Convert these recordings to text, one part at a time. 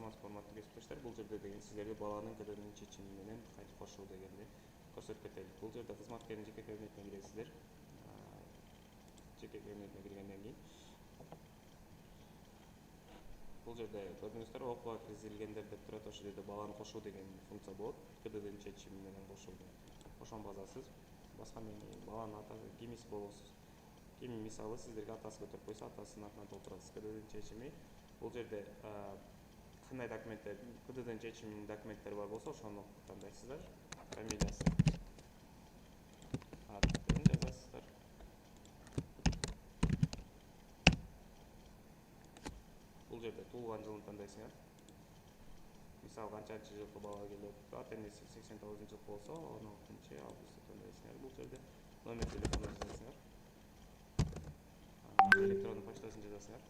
саламатсызбы урматтуу кесиптештер. Бул жерде деген сиздерге баланын КДНын чечими менен кантип кошуу дегенди көрсөтүп кетели. Бул жерде кызматкердин жеке кабинетине киресиздер. Жеке кабинетине киргенден кийин бул жерде көрдүңүздөр окууга киргизилгендер деп турат. Ошол жерде баланы кошуу деген функция болот. КДНын чечими менен кошуу. Ошону басасыз. Баскандан кийин баланын атасы кимиси болосуз. Ким мисалы сиздерге атасы көтөрүп койсо, атасынын атынан толтурасыз. КДНын чечими. Бул жерде кандай документтер, КДНын чечиминин документтери бар болсо, ошону тандайсыздар. Фамилиясы, атын жазасыздар. Бул жерде туулган жылын тандайсыңар. Мисалы канчанчы жылкы бала келип, ата энеси 89 жыл болсо, 16-августу тандайсыңар. Бул жерде номер телефонун жазасыңар. Электрондук почтасын жазасыңар.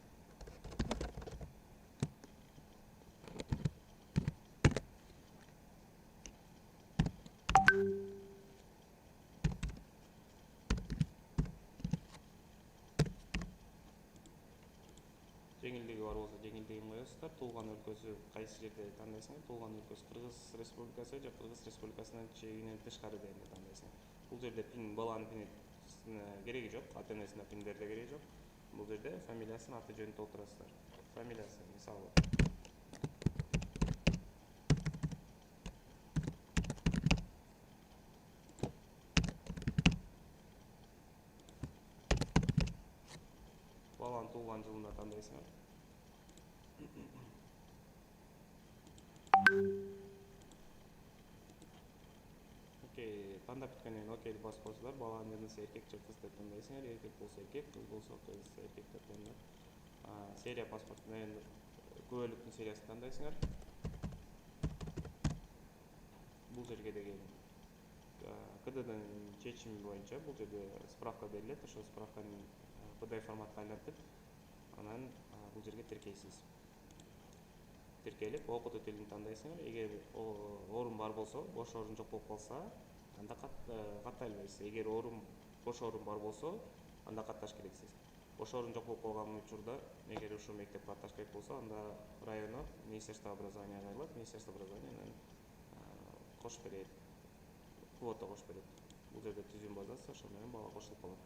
Жеңилдиги бар болсо жеңилдигин коесуздар. Туулган өлкөсү кайсы жерде тандайсыңар. Туулган өлкөсү Кыргыз Республикасы же Кыргыз Республикасынын чегинен тышкары дегенди тандайсыңар. Бул жерде пин, баланын пини кереги жок, ата энесинин пиндери да кереги жок. Бул жерде фамилиясын, аты жөнүн толтурасыздар. Фамилиясы, мисалы баланын туулган жылында тандайсыңар. Тандап бүткөндөн окейди басып коесуздар. Баланын жынысы эркек же кыз деп тандайсыңар. Эркек болсо эркек, кыз болсо кыз, эркек деп тандап. Серия паспортунун күбөлүктүн сериясын тандайсыңар. Бул жерге деген КДНын чечими боюнча бул жерде справка берилет. Ошол справканы PDF форматка айлантып, анан бул жерге тиркейсиз. Тиркелип, окутуу тилин тандайсыңар. Эгер орун бар болсо, бош орун жок болуп калса, анда каттай албайсыз. Эгер бош орун бар болсо, анда катташ керексиз. Бош орун жок болуп калган учурда, эгер ушул мектепке катташ керек болсо, анда районо Министерство образованияга кайрылат. Министерство образования кошуп берет, квота кошуп берет. Бул жерде түзүм базасы, ошол менен бала кошулуп калат.